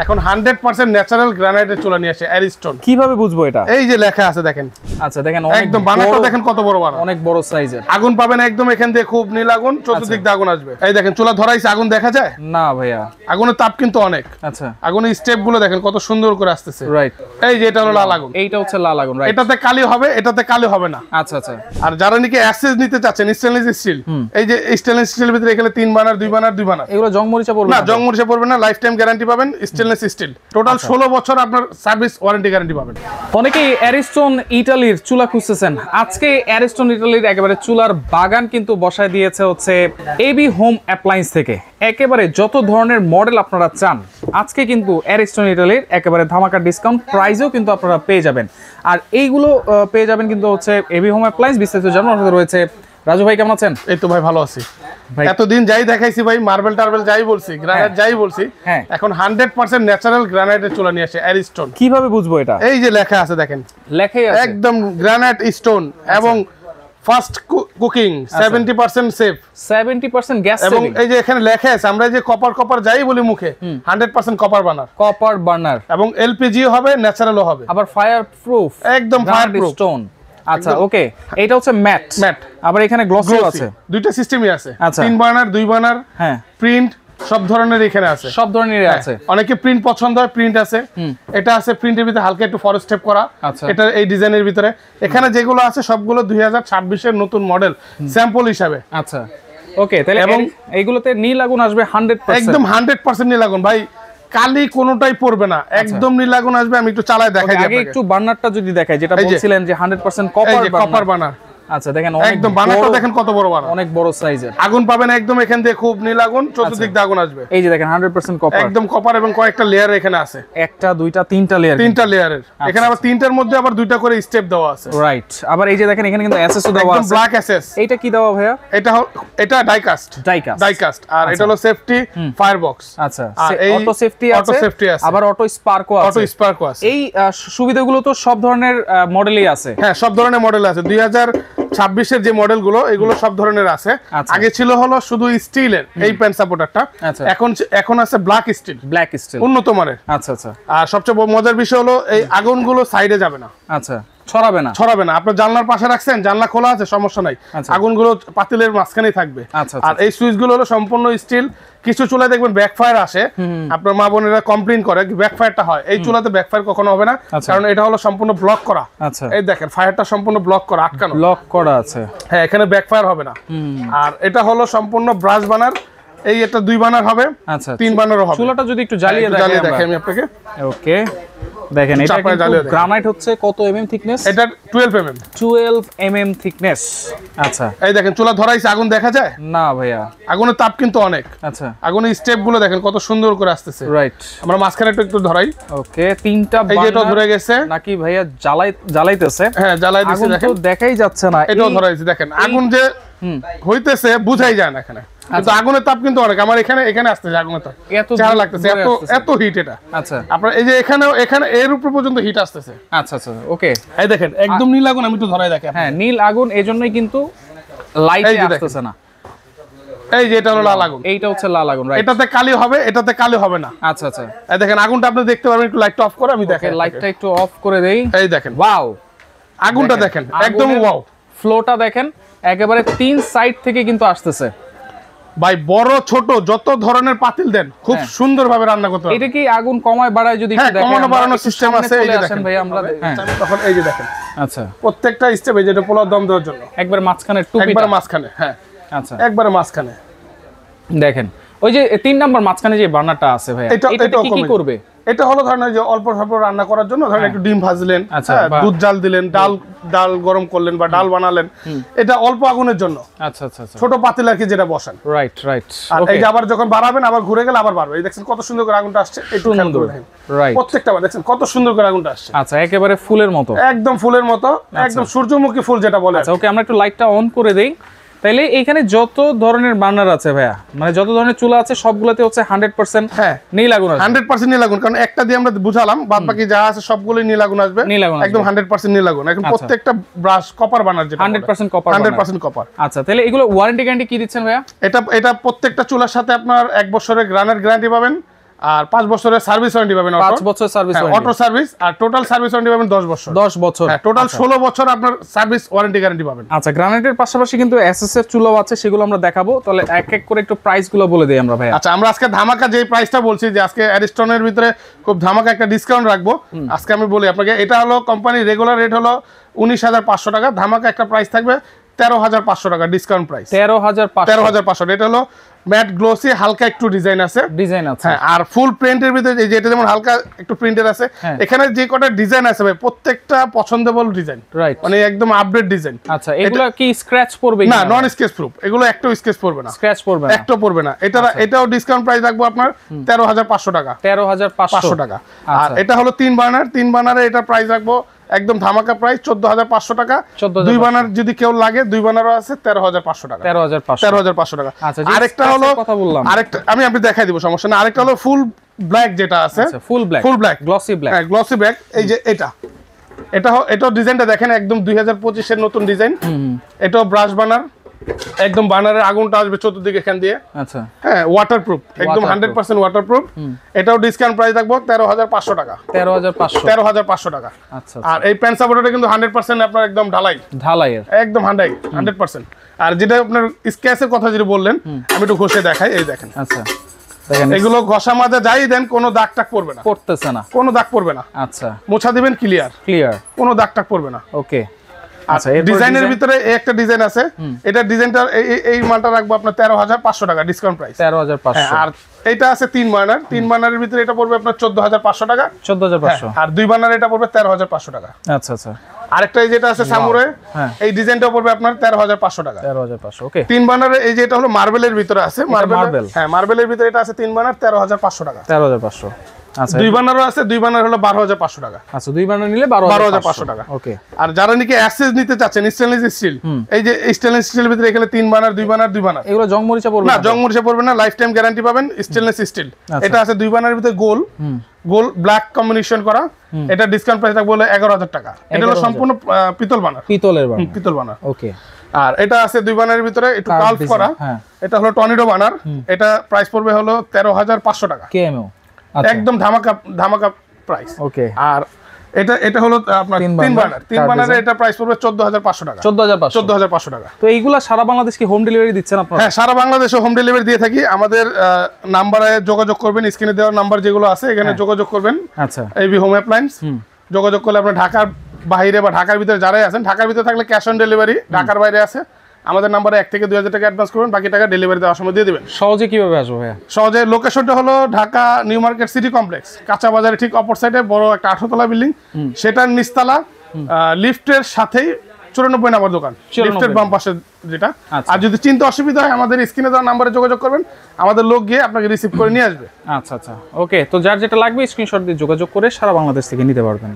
এখন 100% ন্যাচারাল গ্রানাইটের চুলা নিয়ে আসে অ্যারিস্টন। কিভাবে বুঝবো এটা? এই যে লেখা আছে দেখেন। আচ্ছা দেখেন একদম বানাটা দেখেন কত বড় বানা, অনেক বড় সাইজের। আগুন পাবেন একদম এখান দিয়ে খুব নীল আগুন, চতুর্দিক দিয়ে আগুন আসবে। এই দেখেন চুলা ধরাইছে, আগুন দেখা যায় না ভাইয়া? আগুনের তাপ কিন্তু অনেক। আচ্ছা আগুনের স্টেপ গুলো দেখেন কত সুন্দর করে আসতেছে। রাইট, এই যে এটা হলো লাল আগুন, এইটা হচ্ছে লাল আগুন। রাইট, এটাতে কালি হবে, এটাতে কালি হবে না। আচ্ছা আচ্ছা। আর যারা নাকি অ্যাক্সেস নিতে চাচ্ছেন স্টেনলেস স্টিল, এই যে স্টেনলেস স্টিলের ভিতরে এখানে 3 বানার 2 বানার 2 বানার, এগুলো জং মরিচা পড়বে না না? জং মরিচা পড়বে না, লাইফ টাইম গ্যারান্টি পাবেন। স্টেনলেস স্টিল টোটাল 16 বছর আপনার সার্ভিস ওয়ারেন্টি গ্যারান্টি পাবেন। অনেকেই অ্যারিস্টন ইটালির চুলা খুঁজতেছেন। আজকে অ্যারিস্টন ইটালির একেবারে চুলার বাগান কিন্তু বসায় দিয়েছে হচ্ছে এবি হোম অ্যাপ্লায়েন্স থেকে। একেবারে যত ধরনের মডেল আপনারা চান আজকে কিন্তু অ্যারিস্টন ইটালির একেবারে ধামাকা ডিসকাউন্ট প্রাইসেও কিন্তু আপনারা পেয়ে যাবেন। আর এইগুলো পেয়ে যাবেন কিন্তু হচ্ছে এবি হোম অ্যাপ্লায়েন্স। বিস্তারিত জানার আমাদের রয়েছে। রাজু ভাই কেমন আছেন? এই তো ভাই ভালো আছি ভাই। এতদিন যাই দেখাইছি ভাই, মার্বেল টার্বেল যাই বলছি, গ্রানাইট যাই বলছি, হ্যাঁ। এখন 100% ন্যাচারাল গ্রানাইটের চুলা নিয়ে আসে অ্যারিস্টন। কিভাবে বুঝবো এটা? এই যে লেখা আছে দেখেন, লেখাই আছে একদম গ্রানাইট স্টোন এবং ফাস্ট কুকিং, 70% সেফ, 70% গ্যাস এবং সেভিং, এই যে এখানে লেখা আছে আমরা যে কপার যাই বলি মুখে, 100% কপার বানার, কপার বার্নার, এবং এলপিজিও হবে, ন্যাচারালও হবে, আবার ফায়ার প্রুফ, একদম ফায়ারপ্রুফ স্টোন। আচ্ছা ওকে, এটা হচ্ছে ম্যাট। আবার এখানে গ্লসিও আছে, দুইটা সিস্টেমই আছে, আচ্ছা। 3 বার্নার 2 বার্নার, হ্যাঁ প্রিন্ট সব ধরনের এখানে আছে, সব ধরনের আছে। অনেকে প্রিন্ট পছন্দ হয়, প্রিন্ট আছে। এটা আছে প্রিন্টের ভিতরে হালকা একটু ফরেস্ট স্টেপ করা, আচ্ছা। এটা এই ডিজাইনের ভিতরে। এখানে যেগুলো আছে সবগুলো 2026 এর নতুন মডেল স্যাম্পল হিসাবে। আচ্ছা ওকে, তাহলে এবং এইগুলোতে নীল আগুন আসবে 100%, একদম 100% নীল আগুন ভাই, কালি কোনোটাই পড়বে না, একদম নীল আগুন আসবে। আমি একটু চালায় দেখাই দিই আগে আপনাকে। একটু বার্নারটা যদি দেখাই, যেটা বলছিলেন যে 100% কপার বানার। আচ্ছা দেখেন একদম বানারটা দেখেন কত বড় বানার, অনেক বড় সাইজের। আগুন পাবেন একদম এখান দিয়ে খুব নীল আগুন, চতুর্দিক দিয়ে আগুন আসবে। এই যে দেখেন 100% কপার, একদম কপার, এবং কয়েকটা লেয়ার এখানে আছে, একটা দুইটা তিনটা লেয়ার, 3টা লেয়ারের। এখানে আবার 3টার মধ্যে আবার 2টা করে স্টেপ দেওয়া আছে। রাইট, আবার এই যে দেখেন এখানে কিন্তু এসএসও দেওয়া একদম আছে, ব্ল্যাক এসএস। এইটা কি দেওয়া ভাইয়া? এটা ডাইকাস্ট, আর এটা হলো সেফটি ফায়ার বক্স। আচ্ছা, অটো সেফটি আছে, আবার অটো স্পার্কও আছে। এই সুবিধাগুলো তো সব ধরনের মডেলই আছে। হ্যাঁ, সব ধরনের মডেল আছে। 2026 এর যে মডেলগুলো, এগুলো সব ধরনের আছে। আগে ছিল হলো শুধু স্টিলের এই প্যান সাপোর্টারটা, এখন আছে ব্ল্যাক স্টিল, উন্নত মানের। আচ্ছা আচ্ছা। আর সবচেয়ে মজার বিষয় হলো এই আগুনগুলো সাইডে যাবে না। আচ্ছা, ছড়াবে না। আপনার জানলার পাশে রাখছেন, জানলা খোলা আছে, সমস্যা নাই, আগুনগুলো পাতিলের মাঝখানেই থাকবে। আর এই সুইচগুলো হলো সম্পূর্ণ স্টিল। কিছু চুলায় দেখবেন ব্যাকফায়ার আসে, আপনার মা বোনেরা কমপ্লেইন করে ব্যাকফায়ারটা হয়। এই চুলাতে ব্যাকফায়ার কখনো হবে না, কারণ এটা হলো সম্পূর্ণ ব্লক করা। এই দেখেন ফায়ারটা সম্পূর্ণ ব্লক করা, আটকানো, ব্লক করা আছে। হ্যাঁ, এখানে ব্যাকফায়ার হবে না। আর এটা হলো সম্পূর্ণ ব্রাশ বানার। এই এটা 2 বানার হবে, 3 বানারও হবে। চুলাটা যদি একটু জ্বালিয়ে দেখাই আমি আপনাকে। ওকে, দেখেন এটা কিন্তু গ্রানাইট হচ্ছে কত এমএম থিকনেস? এটা 12 mm থিকনেস। আচ্ছা, এই দেখেন চুলা ধরাইছে, আগুন দেখা যায় না ভাইয়া? আগুনের তাপ কিন্তু অনেক। আচ্ছা, আগুনের স্টেপ গুলো দেখেন কত সুন্দর করে আসতেছে। রাইট, আমরা মাঝখানে একটু ধরাই। ওকে, 3টা এই যে এটা ধরে গেছে নাকি ভাইয়া? জ্বালাইতেছে। হ্যাঁ, জ্বালাই দিছে, দেখেন তো দেখাই যাচ্ছে না। এটাও ধরাইছে, দেখেন আগুন যে হইতেছে বুঝাই যায় না এখানে, কিন্তু আগুনের তাপ কিন্তু অনেক। আমার এখানে আসতেছে আগুনের তাপ, এত চারা লাগতেছে, এত হিট এটা। আচ্ছা, আপনার এই যে এখানে এর উপর পর্যন্ত হিট আসতেছে। আচ্ছা আচ্ছা, ওকে, এই দেখেন একদম নীল আগুন। আমি একটু ধরাই দেখেন। হ্যাঁ, নীল আগুন, এজন্যই কিন্তু লাইট আসতেছে না। এই যে এটা হলো লাল আগুন, এইটা হচ্ছে লাল আগুন। রাইট, এটাতে কালি হবে, এটাতে কালি হবে না। আচ্ছা আচ্ছা, এই দেখেন আগুনটা আপনি দেখতে পারবেন। একটু লাইটটা অফ করে আমি দেখাই। লাইটটা একটু অফ করে দেই। এই দেখেন, ওয়াও, আগুনটা দেখেন, একদম ওয়াও। ফ্লোটা দেখেন, একেবারে 3 সাইড থেকে কিন্তু আসতেছে ভাই। বড় ছোট যত ধরনের পাতিল দেন, খুব সুন্দরভাবে রান্না করতে পারবেন। এটা কি আগুন কমায় বাড়ায় যদি একটু দেখেন? কমানো বাড়ানোর সিস্টেম আছে। এই যে দেখেন ভাই, আমরা তখন এই যে দেখেন, আচ্ছা, প্রত্যেকটা স্টেপ এই যেটা পোলাও দম দেওয়ার জন্য একবার মাঝখানে টুপিটা, একবার মাঝখানে। হ্যাঁ, আচ্ছা, একবারে মাঝখানে দেখেন। ওই যে 3 নাম্বার মাঝখানে যে বার্নারটা আছে ভাই, এটা কি করবে? এটা হলো ধরেন যে অল্প স্বল্প রান্না করার জন্য, ধরেন একটু ডিম ভাজলেন, দুধ জাল দিলেন, ডাল গরম করলেন বা ডাল বানালেন, এটা অল্প আগুনের জন্য। আচ্ছা আচ্ছা, ছোট পাতিল আর কি যেটা বসান। Right right. আর এই যে আবার যখন বাড়াবেন, আবার ঘুরে গেলে আবার বাড়বে। এই দেখেন কত সুন্দর করে আগুনটা আসছে। একটু সুন্দর, রাইট, প্রত্যেকটা দেখেন কত সুন্দর করে আগুনটা আসছে। আচ্ছা, একেবারে ফুলের মতো, একদম ফুলের মতো, একদম সূর্যমুখী ফুল যেটা বলে। আচ্ছা ওকে, আমরা একটু লাইটটা অন করে দেই। তাইলে এইখানে যত ধরনের বার্নার আছে ভাইয়া, মানে যত ধরনের চুলা আছে সবগুলোতে হচ্ছে 100% নীল আগুন আসবে। 100% নীল আগুন, কারণ একটা দিয়ে আমরা বুঝালাম, বাদ বাকি যা আছে সবগুলোই নীল আগুন আসবে। একদম 100% নীল আগুন। এখন প্রত্যেকটা ব্রাশ কপার বানার, যেটা 100% কপার, 100% কপার। আচ্ছা, তাহলে এগুলো ওয়ারেন্টি গ্যারান্টি কি দিচ্ছেন ভাইয়া? এটা প্রত্যেকটা চুলার সাথে আপনার 1 বছরের গ্রানাইট গ্যারান্টি পাবেন। আর 5 বছরের সার্ভিস ওয়ারেন্টি পাবেন। 5 বছর সার্ভিস ওয়ারেন্টি, অটো সার্ভিস। আর টোটাল সার্ভিস ওয়ারেন্টি পাবেন 10 বছর। 10 বছর, হ্যাঁ টোটাল 16 বছর আপনার সার্ভিস ওয়ারেন্টি গ্যারান্টি পাবেন। আচ্ছা, গ্রানাইটের পাশাপাশি কিন্তু এসএস এর চুলাও আছে, সেগুলো আমরা দেখাবো। তাহলে এক এক করে একটু প্রাইস গুলো বলে দেই আমরা ভাই। আচ্ছা, আমরা আজকে ধামাকা যে প্রাইসটা বলছি, যে আজকে অ্যারিস্টনের ভিতরে খুব ধামাকা একটা ডিসকাউন্ট রাখবো আজকে। আমি বলি আপনাকে, এটা হলো কোম্পানির রেগুলার রেট হলো 19,500 টাকা, ধামাকা একটা প্রাইস থাকবে 13,500 টাকা ডিসকাউন্ট প্রাইস। 13,500 এটা হলো ম্যাট গ্লোসি, হালকা একটু ডিজাইন আছে। হ্যাঁ, আর ফুল প্রিন্টের ভিতরে এই যে এটা যেমন হালকা একটু প্রিন্টের আছে, এখানে যে কটা ডিজাইন আছে ভাই প্রত্যেকটা পছন্দেবল ডিজাইন, রাইট, মানে একদম আপডেট ডিজাইন। আচ্ছা, এগুলো কি স্ক্র্যাচ পড়বে না? নন স্কেচ প্রুফ, এগুলো একটাও স্কেচ পড়বে না, স্ক্র্যাচ পড়বে না, একটাও পড়বে না। এটাও ডিসকাউন্ট প্রাইস রাখবো আপনার 13,500 টাকা। 13,500 টাকা। আর এটা হলো 3 বার্নার, 3 বার্নারে এটা প্রাইস রাখবো একদম ধামাকা প্রাইস 14,500 টাকা। 2 বার্নার যদি কেউ লাগে 2 বার্নারও আছে 13,500 টাকা। 13,500 টাকা। আরেকটা হলো কথা বললাম, আরেকটা আমি দেখাই দিব, সমস্যা না। আরেকটা হলো ফুল ব্ল্যাক যেটা আছে, ফুল ব্ল্যাক গ্লসি ব্ল্যাক। হ্যাঁ গ্লসি ব্ল্যাক। এই যে এটাও ডিজাইনটা দেখেন, একদম 2025 এর নতুন ডিজাইন। এটাও ব্রাশ বার্নার, একদম বার্নারের আগুনটা আসবে চতুর্দিকে এখান দিয়ে। আচ্ছা, হ্যাঁ ওয়াটারপ্রুফ, একদম 100% ওয়াটারপ্রুফ। এটাও ডিসকাউন্ট প্রাইস রাখবো 13,500 টাকা। 13,500 টাকা। আচ্ছা, আর এই প্যান্ট সাপোর্টটা কিন্তু 100% আপনার একদম ঢালাইয়ের, একদম 100%। আর যেটা আপনার স্কেচের কথা যেটা বললেন, আমি একটু ঘষে দেখাই। এই দেখেন, আচ্ছা এগুলো ঘষা মাজা যাই দেন কোনো দাগ টাক পড়বে না, পড়তেছে না, কোনো দাগ পড়বে না। আচ্ছা, মোছা দিবেন ক্লিয়ার, কোনো দাগ টাক পড়বে না। ওকে। আচ্ছা, ডিজাইনের ভিতরে একটা ডিজাইন আছে, এটা ডিজাইনটা এই মালটা রাখবো আপনার 13,500 টাকা ডিসকাউন্ট প্রাইস। 13,500। আর এটা আছে 3 বার্নার, 3 বার্নারের ভিতরে এটা পড়বে আপনার 14,500 টাকা। 14,500। আর 2 বার্নার এটা পড়বে 13,500 টাকা। আচ্ছা আচ্ছা। আরেকটা যেটা আছে সামুরাই, এই ডিজাইনটা পড়বে আপনার 13,500 টাকা। 13,500, ওকে। 3 বার্নারে এই যে এটা হলো মার্বেলের ভিতরে আছে, মার্বেল। হ্যাঁ, মার্বেলের ভিতরে এটা আছে 3 বার্নার 13,500 টাকা। 13,500। আচ্ছা, 2 বার্নারও আছে, 2 বার্নার হলো 12,500 টাকা। আচ্ছা, 2 বার্নার নিলে 12,500 টাকা। ওকে। আর যারা নাকি অ্যাসেস নিতে চাচ্ছেন স্টেনলেস স্টিল, এই যে স্টেনলেস স্টিলের ভিতরে এখানে 3 বার্নার 2 বার্নার 2 বার্নার, এগুলো জং মরিচা পড়বে না? জং মরিচা পড়বে না, লাইফ টাইম গ্যারান্টি পাবেন স্টেনলেস স্টিল। এটা আছে 2 বার্নারের ভিতরে গোল ব্ল্যাক কম্বিনেশন করা, এটা ডিসকাউন্ট প্রাইস রাখবো 11,000 টাকা। এটা হলো সম্পূর্ণ পিতল বার্নার, পিতল বার্নার, ওকে। আর এটা আছে 2 বার্নারের ভিতরে একটু কার্ভ করা, এটা হলো টর্নেডো বার্নার, এটা প্রাইস পড়বে হলো 13,500 টাকা কেএমও, একদম ধামাকা প্রাইস, ওকে। আর এটা হলো আপনার 3 বার্নার, এটা প্রাইস পড়বে 14,500 টাকা। 14,500 টাকা। তো এইগুলা সারা বাংলাদেশ কি হোম ডেলিভারি দিচ্ছেন আপনারা? হ্যাঁ, সারা বাংলাদেশে হোম ডেলিভারি দিয়ে থাকি। আমাদের নাম্বারে যোগাযোগ করবেন, স্ক্রিনে দেওয়া নাম্বার যেগুলো আছে এখানে যোগাযোগ করবেন। আচ্ছা, এবি হোম অ্যাপ্লায়েন্স যোগাযোগ করলে আপনি ঢাকার বাইরে বা ঢাকার ভিতরে যারাই আছেন, ঢাকার ভিতরে থাকলে ক্যাশ অন ডেলিভারি, ঢাকার বাইরে আছে আমাদের নাম্বারে 1 থেকে 2,000 টাকা অ্যাডভান্স করবেন, বাকি টাকা ডেলিভারি দেওয়ার সময় দিয়ে দিবেন। সহজে কিভাবে আসবো ভাইয়া? সহজে লোকেশনটা হলো Dhaka new market city complex, কাঁচা বাজারের ঠিক অপর সাইডে বড় একটা 8 তলা বিল্ডিং, সেটার নিচতলা, লিফটের সাথেই 94 নম্বর দোকান, লিফটের বাম পাশে যেটা। আর যদি চিন্তা অসুবিধা হয় আমাদের স্ক্রিনে দেওয়া নাম্বারে যোগাযোগ করবেন, আমাদের লোক গিয়ে আপনাকে রিসিভ করে নিয়ে আসবে। আচ্ছা আচ্ছা, ওকে। তো যার যেটা লাগবে স্ক্রিনশট দিয়ে যোগাযোগ করে সারা বাংলাদেশ থেকে নিতে পারবেন।